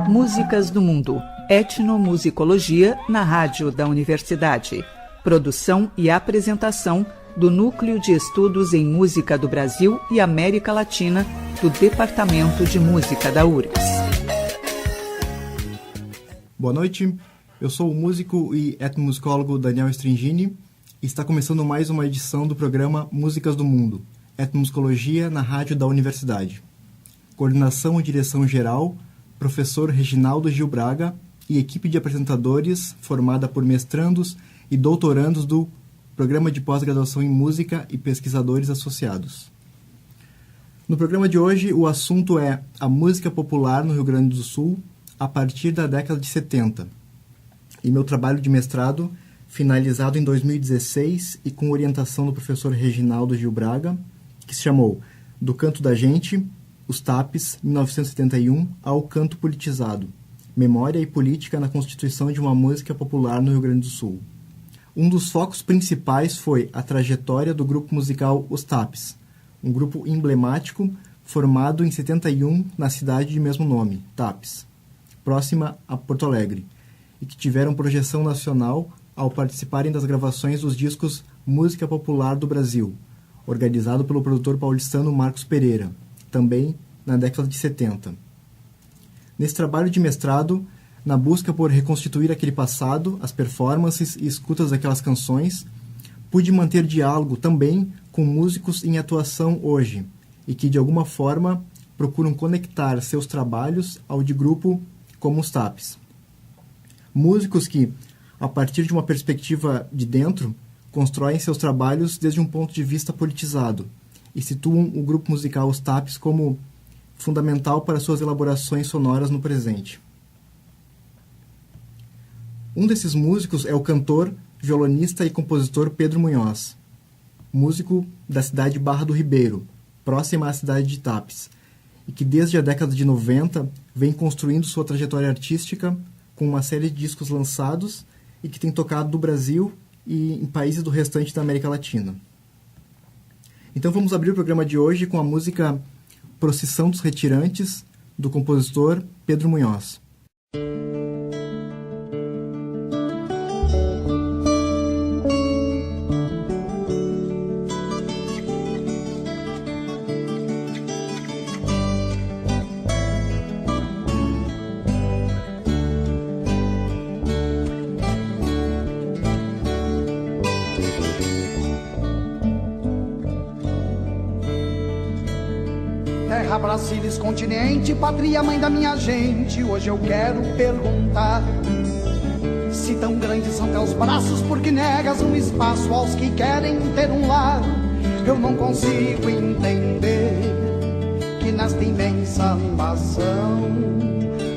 Músicas do Mundo, etnomusicologia na rádio da universidade. Produção e apresentação do Núcleo de Estudos em Música do Brasil e América Latina do Departamento de Música da URGS. Boa noite, eu sou o músico e etnomusicólogo Daniel Stringini e está começando mais uma edição do programa Músicas do Mundo, etnomusicologia na rádio da universidade. Coordenação e direção geral, professor Reginaldo Gil Braga e equipe de apresentadores formada por mestrandos e doutorandos do Programa de Pós-Graduação em Música e pesquisadores associados. No programa de hoje, o assunto é a música popular no Rio Grande do Sul a partir da década de 70. E meu trabalho de mestrado, finalizado em 2016 e com orientação do professor Reginaldo Gil Braga, que se chamou Do Canto da Gente, Os Tapes, 1971, ao Canto Politizado, Memória e Política na Constituição de uma Música Popular no Rio Grande do Sul. Um dos focos principais foi a trajetória do grupo musical Os Tapes, um grupo emblemático formado em 71 na cidade de mesmo nome, Tapes, próxima a Porto Alegre, e que tiveram projeção nacional ao participarem das gravações dos discos Música Popular do Brasil, organizado pelo produtor paulistano Marcos Pereira, também na década de 70. Nesse trabalho de mestrado, na busca por reconstituir aquele passado, as performances e escutas daquelas canções, pude manter diálogo também com músicos em atuação hoje e que, de alguma forma, procuram conectar seus trabalhos ao de grupo como os Tapes. Músicos que, a partir de uma perspectiva de dentro, constroem seus trabalhos desde um ponto de vista politizado e situam o grupo musical Os Tapes como fundamental para suas elaborações sonoras no presente. Um desses músicos é o cantor, violonista e compositor Pedro Munhoz, músico da cidade de Barra do Ribeiro, próxima à cidade de Tapes, e que desde a década de 90 vem construindo sua trajetória artística com uma série de discos lançados e que tem tocado no Brasil e em países do restante da América Latina. Então vamos abrir o programa de hoje com a música Procissão dos Retirantes, do compositor Pedro Munhoz. Terra, Brasília, continente, pátria, mãe da minha gente. Hoje eu quero perguntar se tão grandes são teus braços, porque negas um espaço aos que querem ter um lar. Eu não consigo entender que nesta imensa nação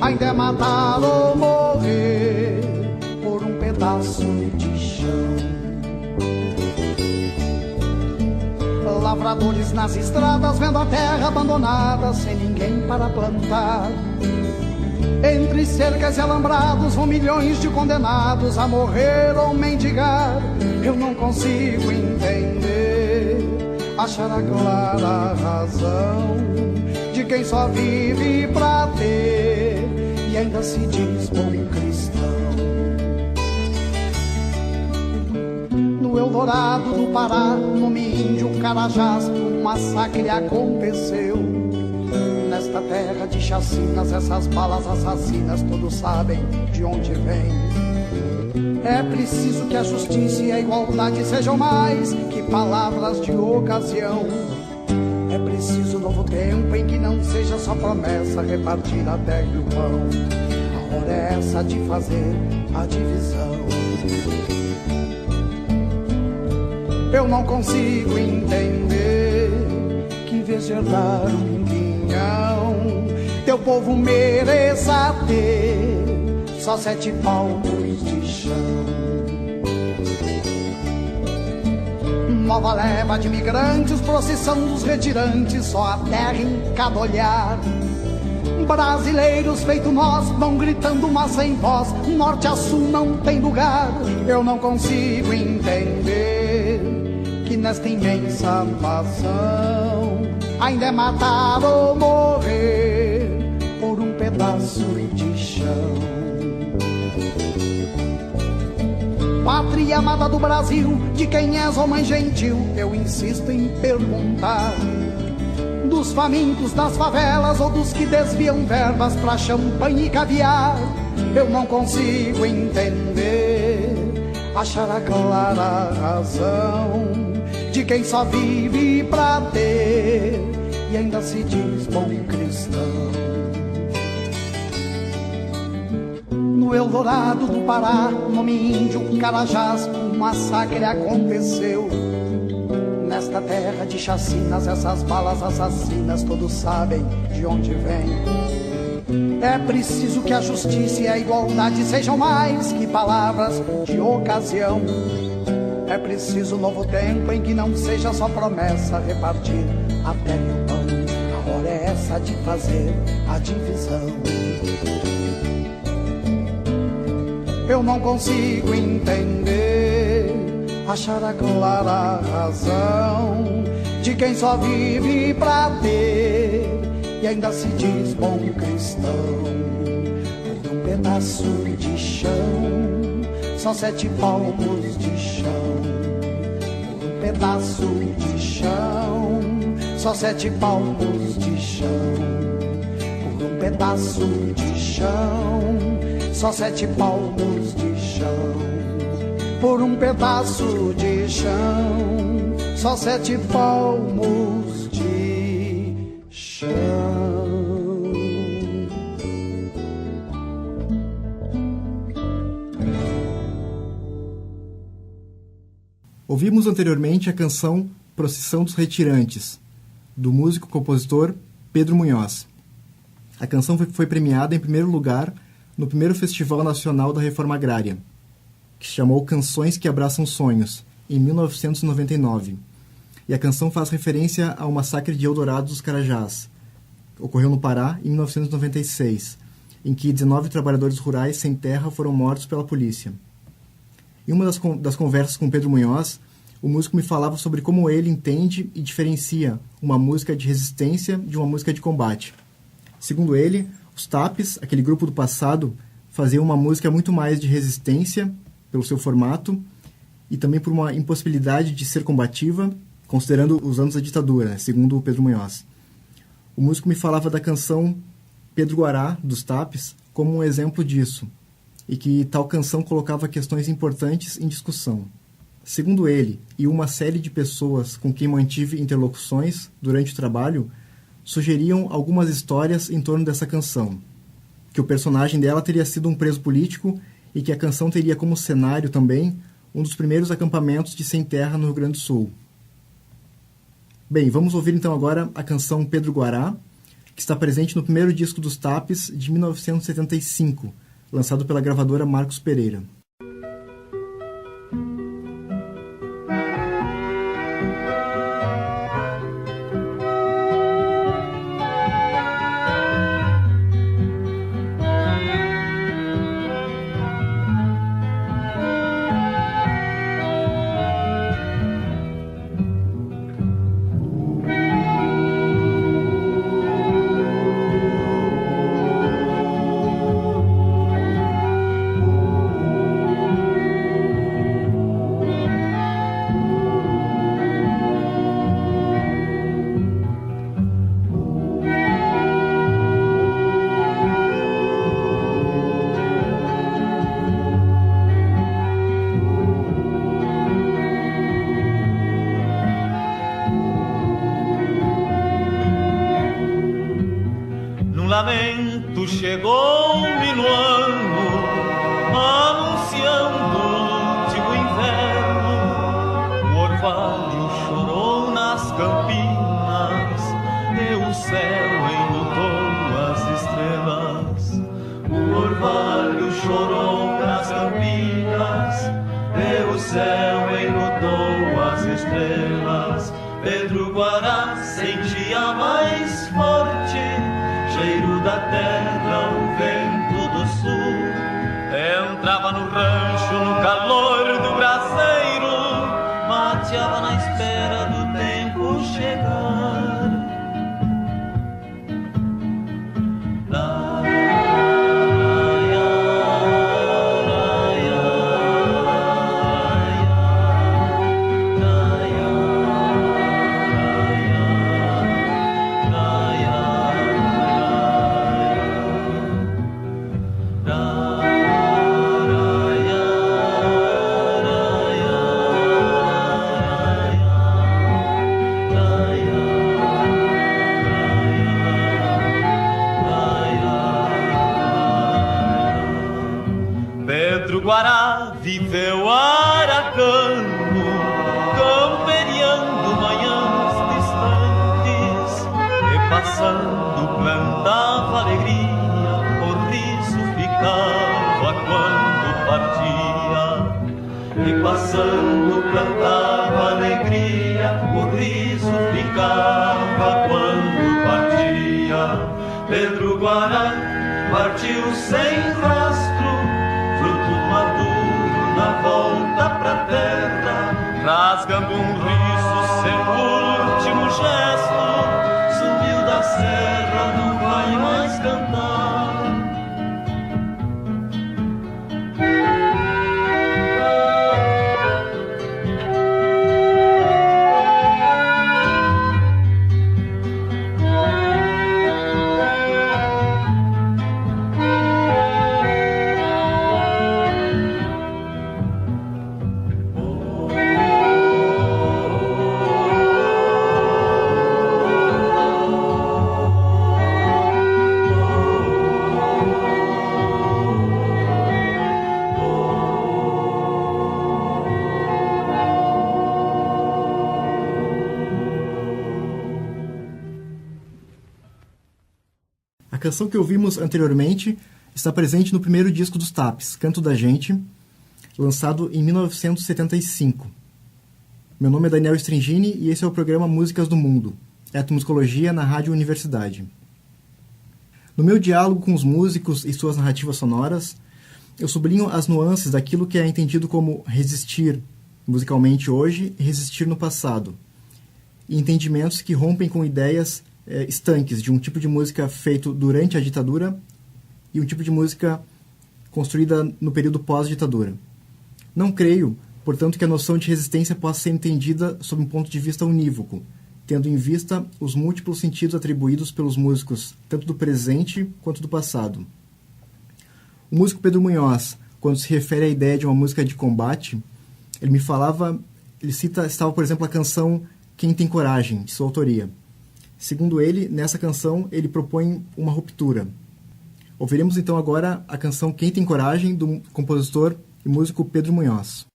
ainda é matar ou morrer por um pedaço de chão. Lavradores nas estradas, vendo a terra abandonada, sem ninguém para plantar. Entre cercas e alambrados vão milhões de condenados a morrer ou mendigar. Eu não consigo entender, achar a clara razão de quem só vive pra ter e ainda se diz bom cristão. No Eldorado do Pará, no Índio, Carajás, um massacre aconteceu. Nesta terra de chacinas, essas balas assassinas, todos sabem de onde vem. É preciso que a justiça e a igualdade sejam mais que palavras de ocasião. É preciso novo tempo em que não seja só promessa repartir a terra e o pão. A hora é essa de fazer a divisão. Eu não consigo entender que em vez de herdar um quinhão, teu povo mereça ter só 7 palmos de chão. Nova leva de imigrantes, procissão dos retirantes, só a terra em cada olhar. Brasileiros feito nós, vão gritando mas sem voz, norte a sul não tem lugar. Eu não consigo entender que nesta imensa nação ainda é matar ou morrer por um pedaço de chão. pátria amada do Brasil, de quem és, ó mãe gentil, eu insisto em perguntar. Dos famintos das favelas ou dos que desviam verbas pra champanhe e caviar, eu não consigo entender, achar a clara razão de quem só vive pra ter e ainda se diz bom cristão. No Eldorado do Pará, nome índio Carajás, um massacre aconteceu. Nesta terra de chacinas, essas balas assassinas, todos sabem de onde vem. É preciso que a justiça e a igualdade sejam mais que palavras de ocasião. É preciso um novo tempo em que não seja só promessa repartir a terra e o pão. A hora é essa de fazer a divisão. Eu não consigo entender, achar a clara razão de quem só vive pra ter e ainda se diz bom cristão. Por um pedaço de chão, só 7 palmos de chão. Por um pedaço de chão, só 7 palmos de chão. Por um pedaço de chão, só 7 palmos de chão. Por um pedaço de chão, só 7 palmos de chão. Ouvimos anteriormente a canção Procissão dos Retirantes, do músico-compositor Pedro Munhoz. A canção foi premiada em primeiro lugar no primeiro Festival Nacional da Reforma Agrária, que se chamou Canções que Abraçam Sonhos, em 1999. E a canção faz referência ao massacre de Eldorado dos Carajás, que ocorreu no Pará em 1996, em que 19 trabalhadores rurais sem terra foram mortos pela polícia. Em uma das conversas com Pedro Munhoz, o músico me falava sobre como ele entende e diferencia uma música de resistência de uma música de combate. Segundo ele, os Tapes, aquele grupo do passado, faziam uma música muito mais de resistência, pelo seu formato, e também por uma impossibilidade de ser combativa, considerando os anos da ditadura, segundo o Pedro Munhoz. O músico me falava da canção Pedro Guará, dos Tapes, como um exemplo disso, e que tal canção colocava questões importantes em discussão. Segundo ele, e uma série de pessoas com quem mantive interlocuções durante o trabalho, sugeriam algumas histórias em torno dessa canção, que o personagem dela teria sido um preso político e que a canção teria como cenário também um dos primeiros acampamentos de sem terra no Rio Grande do Sul. Bem, vamos ouvir então agora a canção Pedro Guará, que está presente no primeiro disco dos Tapes de 1975, lançado pela gravadora Marcos Pereira. Lamento chegou-me no ano, anunciando o último inverno. O orvalho chorou nas campinas, e o céu enlutou as estrelas. O orvalho chorou nas campinas, e o céu enlutou as estrelas. Pedro Guará sentia mais forte cheiro da terra, o vento do sul. Guará viveu aracando, camperiando manhãs distantes, e passando plantava alegria, o riso ficava quando partia. E passando plantava alegria, o riso ficava quando partia. Pedro Guará partiu sem rastro, fruto maduro na volta pra terra, rasgando um riso, seu último gesto, subiu da serra, não vai mais cantar. A canção que ouvimos anteriormente está presente no primeiro disco dos Taps, Canto da Gente, lançado em 1975. Meu nome é Daniel Stringini e esse é o programa Músicas do Mundo, etnomusicologia na Rádio Universidade. No meu diálogo com os músicos e suas narrativas sonoras, eu sublinho as nuances daquilo que é entendido como resistir musicalmente hoje e resistir no passado, e entendimentos que rompem com ideias estanques de um tipo de música feito durante a ditadura e um tipo de música construída no período pós-ditadura. Não creio, portanto, que a noção de resistência possa ser entendida sob um ponto de vista unívoco, tendo em vista os múltiplos sentidos atribuídos pelos músicos, tanto do presente quanto do passado. O músico Pedro Munhoz, quando se refere à ideia de uma música de combate, ele citava, por exemplo, a canção Quem Tem Coragem, de sua autoria. Segundo ele, nessa canção, ele propõe uma ruptura. Ouviremos então agora a canção Quem Tem Coragem, do compositor e músico Pedro Munhoz.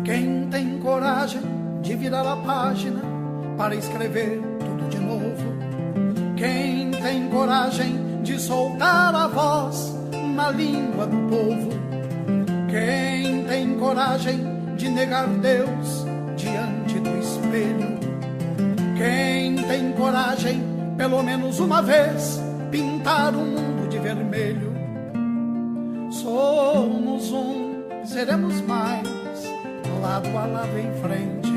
Quem tem coragem de virar a página para escrever tudo de novo? Quem tem coragem de soltar a voz na língua do povo? Quem tem coragem de negar Deus diante do espelho? Quem tem coragem, pelo menos uma vez, pintar o mundo de vermelho? Somos um, seremos mais, lado a lado em frente.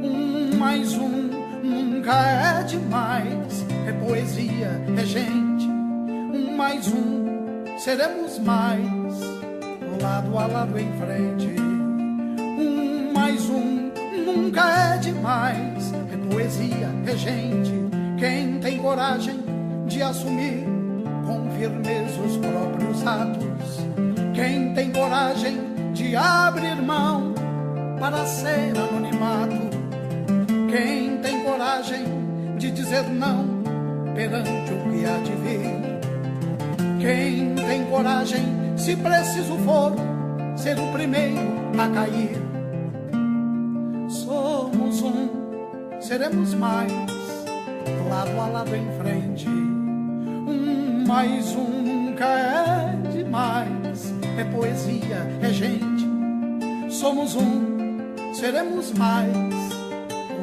Um mais um nunca é demais, é poesia, é gente. Um mais um, seremos mais, lado a lado em frente. Um mais um nunca é demais, é poesia, é gente. Quem tem coragem de assumir com firmeza os próprios atos? Quem tem coragem de abrir mão para ser anonimato? Quem tem coragem de dizer não perante o que há de vir? Quem tem coragem, se preciso for, ser o primeiro a cair? Somos um, seremos mais, lado a lado em frente. Um mais um nunca é demais, é poesia, é gente. Somos um, seremos mais,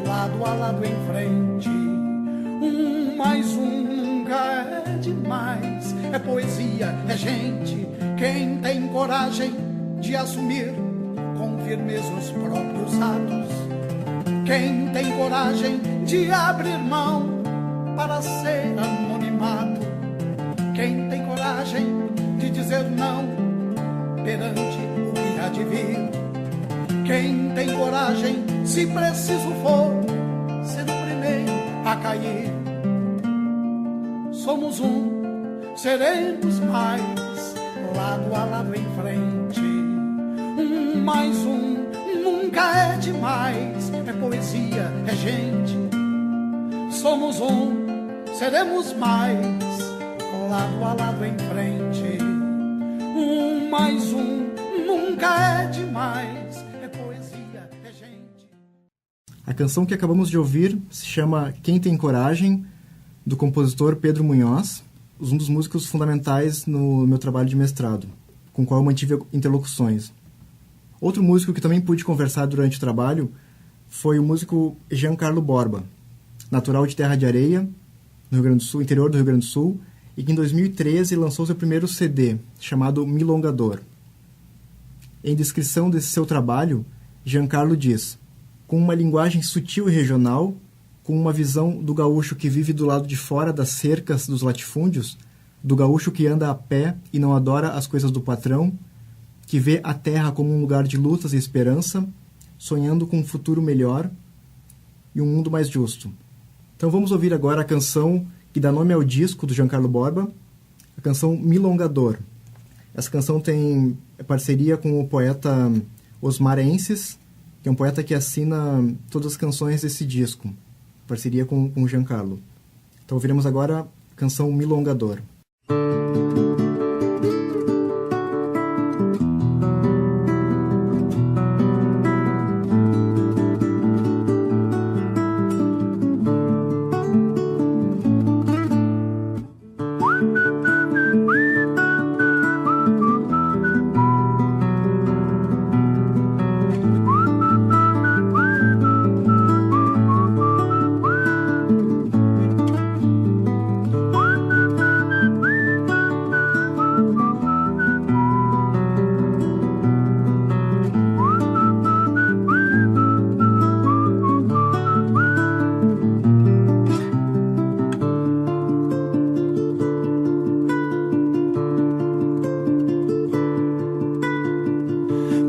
lado a lado em frente. Um mais um nunca é demais, é poesia, é gente. Quem tem coragem de assumir com firmeza os próprios atos? Quem tem coragem de abrir mão para ser anonimato? Quem tem coragem de dizer não perante o que há de vir? Quem tem coragem, se preciso for, ser o primeiro a cair? Somos um, seremos mais, lado a lado em frente. Um mais um nunca é demais. É poesia, é gente. Somos seremos mais. Lado a lado em frente. Mais um nunca é demais. É poesia, é gente. A canção que acabamos de ouvir se chama Quem Tem Coragem, do compositor Pedro Munhoz, um dos músicos fundamentais no meu trabalho de mestrado, com o qual eu mantive interlocuções. Outro músico que também pude conversar durante o trabalho foi o músico Giancarlo Borba, natural de Terra de Areia, no Rio Grande do Sul, interior do Rio Grande do Sul, e que em 2013 lançou seu primeiro CD, chamado Milongador. Em descrição desse seu trabalho, Giancarlo diz: com uma linguagem sutil e regional, com uma visão do gaúcho que vive do lado de fora das cercas dos latifúndios, do gaúcho que anda a pé e não adora as coisas do patrão, que vê a terra como um lugar de lutas e esperança, sonhando com um futuro melhor e um mundo mais justo. Então vamos ouvir agora a canção que dá nome ao disco do Giancarlo Borba, a canção Milongador. Essa canção tem parceria com o poeta Osmar Ences, que é um poeta que assina todas as canções desse disco, parceria com o Giancarlo. Então ouviremos agora a canção Milongador.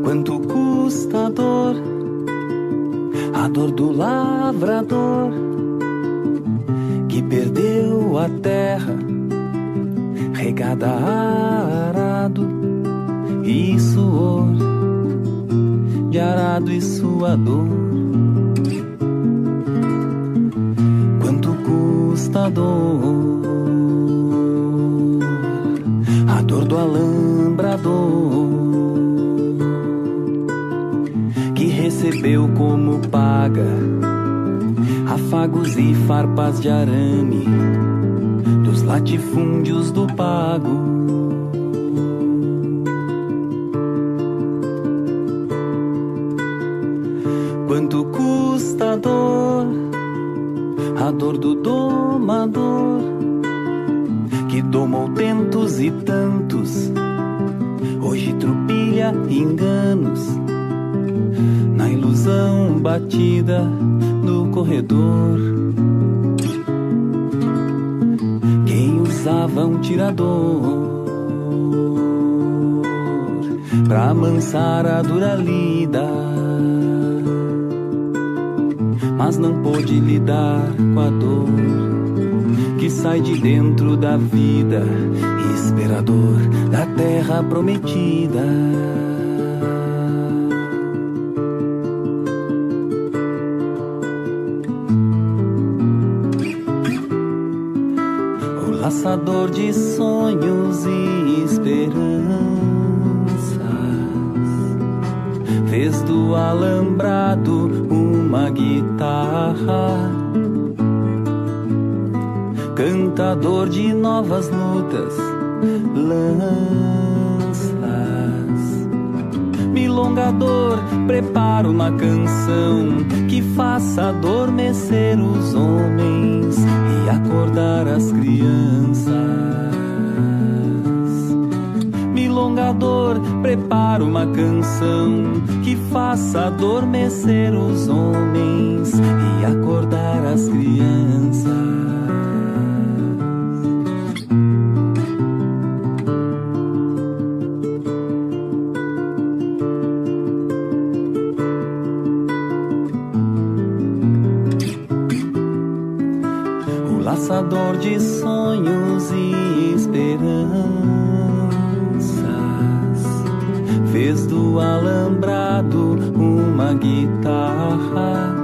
Quanto custa a dor do lavrador que perdeu a terra regada a arado e suor de arado e suador. Quanto custa a dor do alambrador que recebeu como paga afagos e farpas de arame dos latifúndios do pago. Quanto custa a dor do domador que domou tentos e tantos, hoje trupilha enganos na ilusão batida do corredor. Quem usava um tirador pra amansar a dura lida, mas não pôde lidar com a dor que sai de dentro da vida, esperador da terra prometida. Laçador de sonhos e esperanças, fez do alambrado uma guitarra, cantador de novas lutas, lanças, milongador, prepara uma canção que faça adormecer os homens e acordar as crianças. Milongador, prepara uma canção que faça adormecer os homens e acordar as crianças. Laçador de sonhos e esperanças, fez do no alambrado uma guitarra,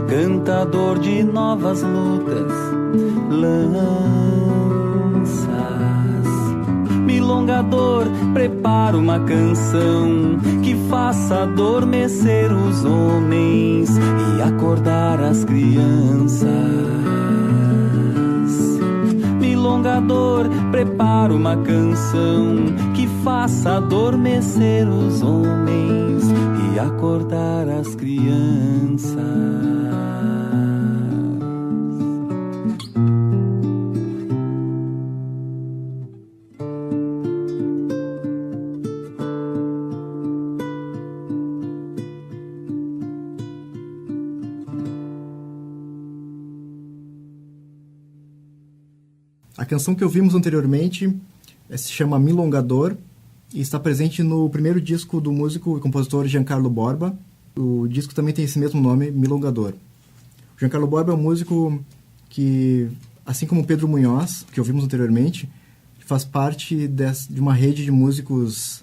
cantador de novas lutas, lanças. Milongador, prepara uma canção que faça adormecer os homens e acordar as crianças. Milongador, prepara uma canção que faça adormecer os homens e acordar as crianças. A canção que ouvimos anteriormente se chama Milongador e está presente no primeiro disco do músico e compositor Giancarlo Borba. O disco também tem esse mesmo nome, Milongador. O Giancarlo Borba é um músico que, assim como Pedro Munhoz, que ouvimos anteriormente, faz parte de uma rede de músicos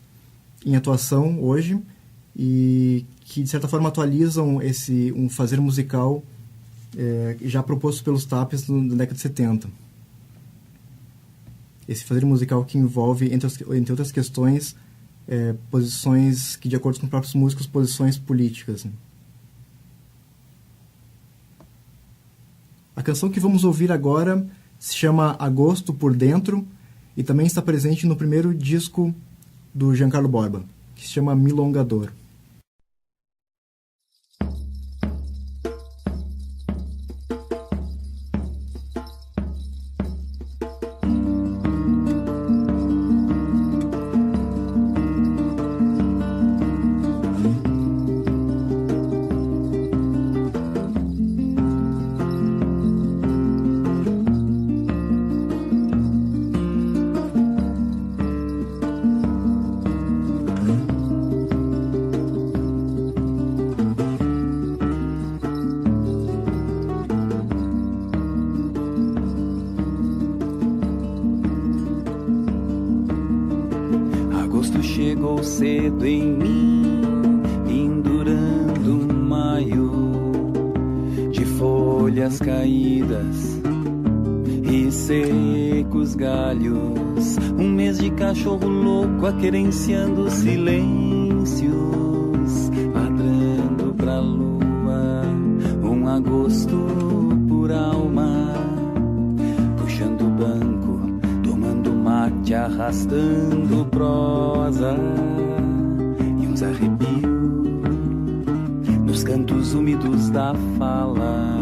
em atuação hoje e que, de certa forma, atualizam um fazer musical já proposto pelos Taps na década de 70. Esse fazer musical que envolve, entre outras questões, posições que, de acordo com os próprios músicos, posições políticas. A canção que vamos ouvir agora se chama Agosto por Dentro e também está presente no primeiro disco do Giancarlo Borba, que se chama Milongador. Chegou cedo em mim, pendurando um maio de folhas caídas e secos galhos. Um mês de cachorro louco aquerenciando silêncios, ladrando pra lua. Um agosto por alma, puxando o banco, tomando mate, arrastando prosa e uns arrepios nos cantos úmidos da fala.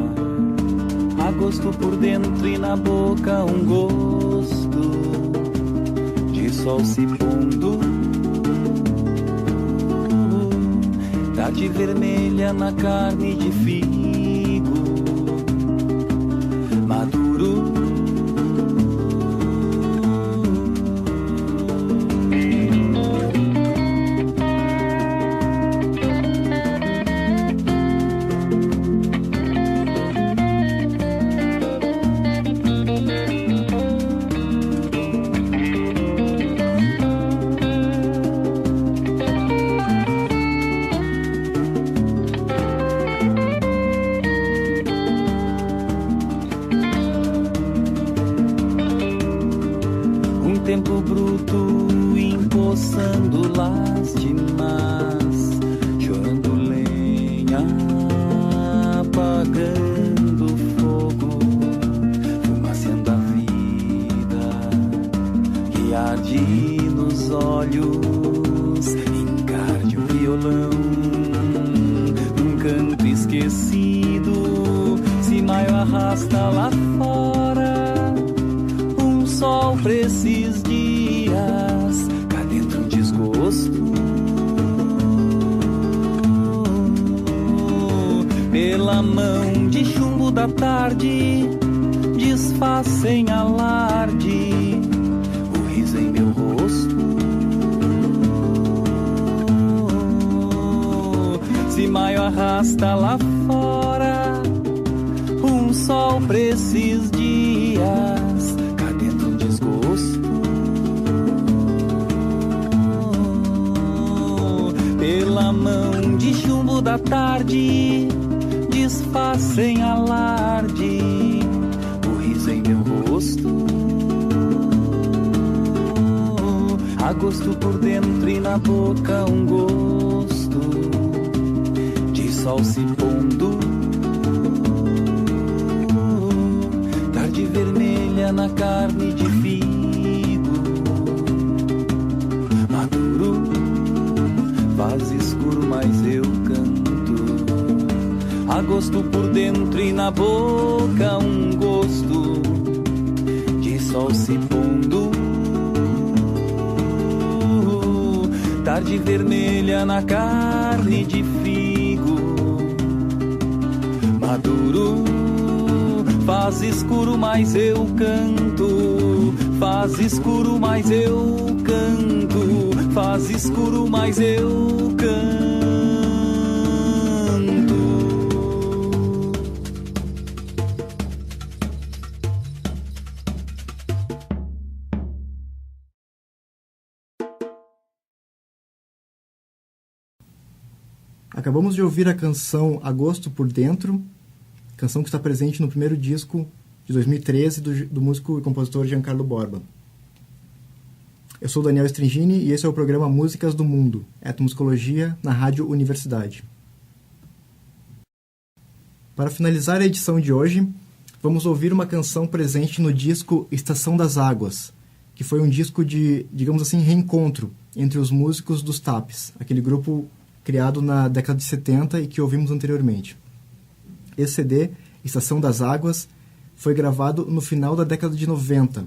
Agosto por dentro e na boca um gosto de sol se pondo, tarde vermelha na carne de figo maduro. Tempo bruto empoçando lástimas, chorando lenha, apagando fogo, fumaciando a vida que arde nos olhos, encarde o violão num canto esquecido. Se maio arrasta lá fora um sol pra esses dias, cá dentro um desgosto pela mão de chumbo da tarde, desfaz sem alarde o riso em meu rosto. Se maio arrasta lá fora um sol pra esses dias, cá dentro um desgosto mão de chumbo da tarde desfaz sem alarde o riso em meu rosto. A gosto por dentro e na boca um gosto de sol se pondo. Tarde vermelha na carne de figo maduro, faz escuro mas eu canto. A gosto por dentro e na boca um gosto de sol se pondo. Tarde vermelha na carne de figo maduro, faz escuro mas eu canto. Faz escuro mas eu canto. Faz escuro mas eu canto. Acabamos de ouvir a canção Agosto por Dentro, canção que está presente no primeiro disco de 2013 do músico e compositor Giancarlo Borba. Eu sou Daniel Stringini e esse é o programa Músicas do Mundo, etnomusicologia na Rádio Universidade. Para finalizar a edição de hoje, vamos ouvir uma canção presente no disco Estação das Águas, que foi um disco de, digamos assim, reencontro entre os músicos dos Tapes, aquele grupo criado na década de 70 e que ouvimos anteriormente. Esse CD, Estação das Águas, foi gravado no final da década de 90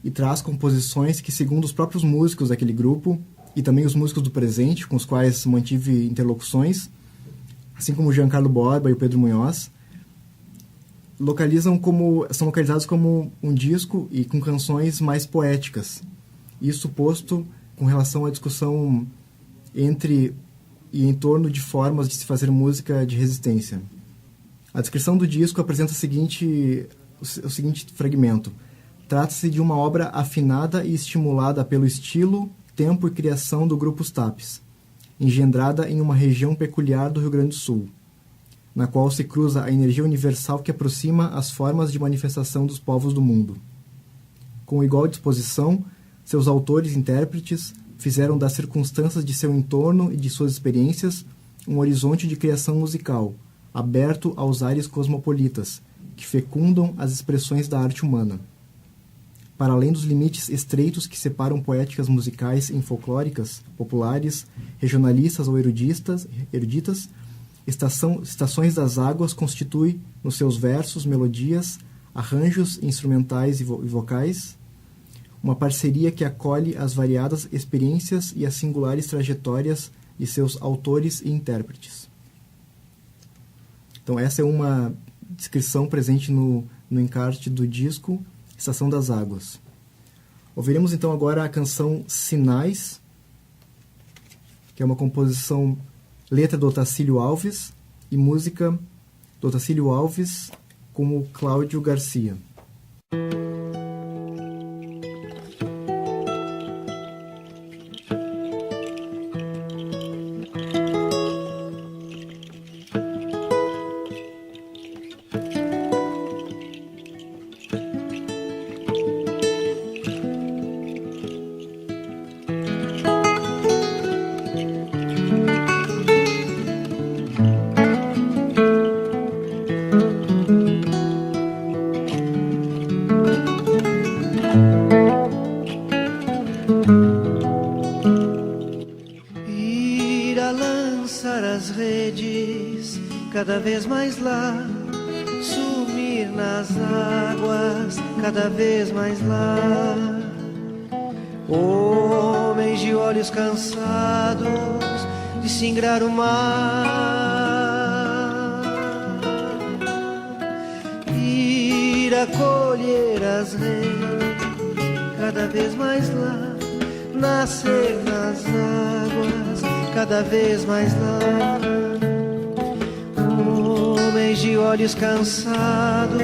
e traz composições que, segundo os próprios músicos daquele grupo e também os músicos do presente, com os quais mantive interlocuções, assim como o Giancarlo Borba e o Pedro Munhoz, são localizados como um disco e com canções mais poéticas. Isso posto com relação à discussão entre e em torno de formas de se fazer música de resistência. A descrição do disco apresenta o seguinte fragmento. Trata-se de uma obra afinada e estimulada pelo estilo, tempo e criação do grupo Os Tapes, engendrada em uma região peculiar do Rio Grande do Sul, na qual se cruza a energia universal que aproxima as formas de manifestação dos povos do mundo. Com igual disposição, seus autores e intérpretes fizeram das circunstâncias de seu entorno e de suas experiências um horizonte de criação musical, aberto aos ares cosmopolitas, que fecundam as expressões da arte humana. Para além dos limites estreitos que separam poéticas musicais em folclóricas, populares, regionalistas ou eruditas, Estações das Águas constitui, nos seus versos, melodias, arranjos instrumentais e vocais, uma parceria que acolhe as variadas experiências e as singulares trajetórias de seus autores e intérpretes. Então essa é uma descrição presente no encarte do disco Estação das Águas. Ouviremos então agora a canção Sinais, que é uma composição, letra do Otacílio Alves e música do Otacílio Alves com o Cláudio Garcia. Cada vez mais lá, sumir nas águas, cada vez mais lá. Homens de olhos cansados de singrar o mar, ir a colher as redes, cada vez mais lá, nascer nas águas, cada vez mais lá. Homens de olhos cansados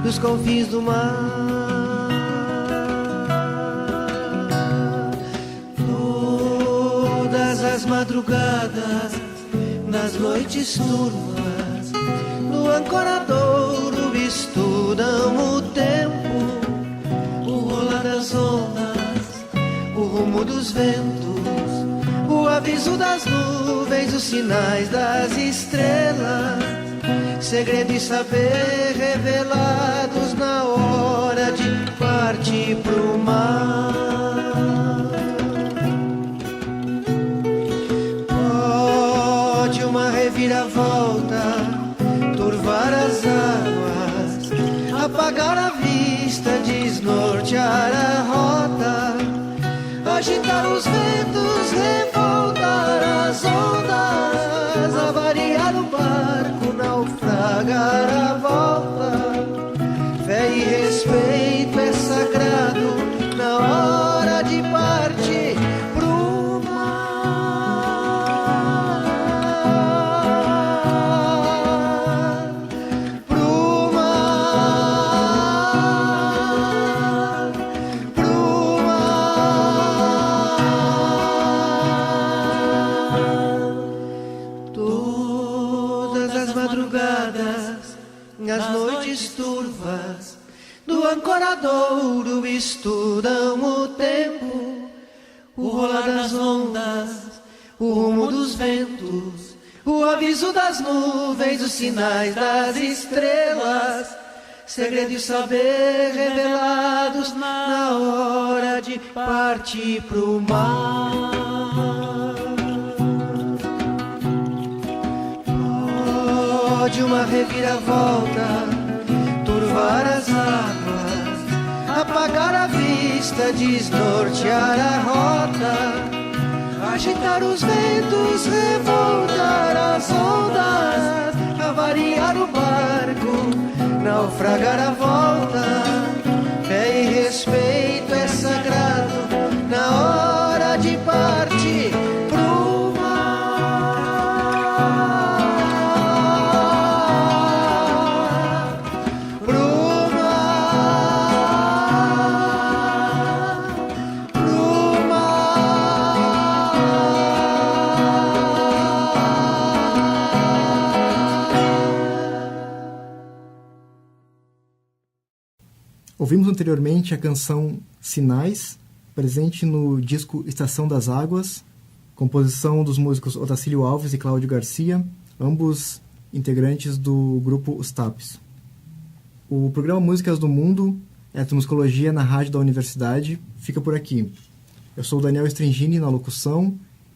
dos confins do mar, todas as madrugadas madrugadas, nas noites turvas, no ancoradouro estudam o tempo, o rolar das ondas, o rumo dos ventos, o aviso das nuvens, os sinais das estrelas, segredo e saber revelados na hora de partir pro mar. Pode uma reviravolta turvar as águas, apagar a vista, desnortear a rota, agitar os ventos, revoltar as ondas, avariar o barco, naufragar a volta. Fé e respeito é sagrado na hora de partir pro mar, pro mar, pro mar. Todas as madrugadas, as noites turvas, do ancoradouro estudam o tempo, o rolar das ondas, o rumo dos ventos, o aviso das nuvens, os sinais das estrelas, segredo e saber revelados na hora de partir pro mar. Pode uma reviravolta turvar as águas, apagar a vista, desnortear a rota, agitar os ventos, revoltar as ondas, avariar o barco, naufragar a volta. Fé e respeito é sagrado na hora de partir pro mar, pro mar, pro mar. Ouvimos anteriormente a canção Sinais, presente no disco Estação das Águas, composição dos músicos Otacílio Alves e Cláudio Garcia, ambos integrantes do grupo Os Tapes. O programa Músicas do Mundo, etnomusicologia na rádio da universidade, fica por aqui. Eu sou o Daniel Stringini na locução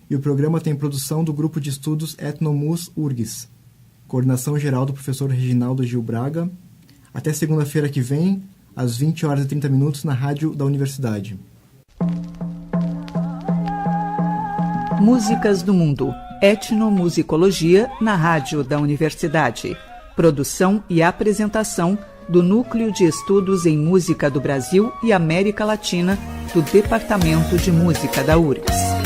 e o programa tem produção do grupo de estudos Etnomus URGS, coordenação geral do professor Reginaldo Gil Braga. Até segunda-feira que vem, às 20h30 na rádio da universidade. Músicas do Mundo, etnomusicologia na rádio da universidade. Produção e apresentação do Núcleo de Estudos em Música do Brasil e América Latina do Departamento de Música da URGS.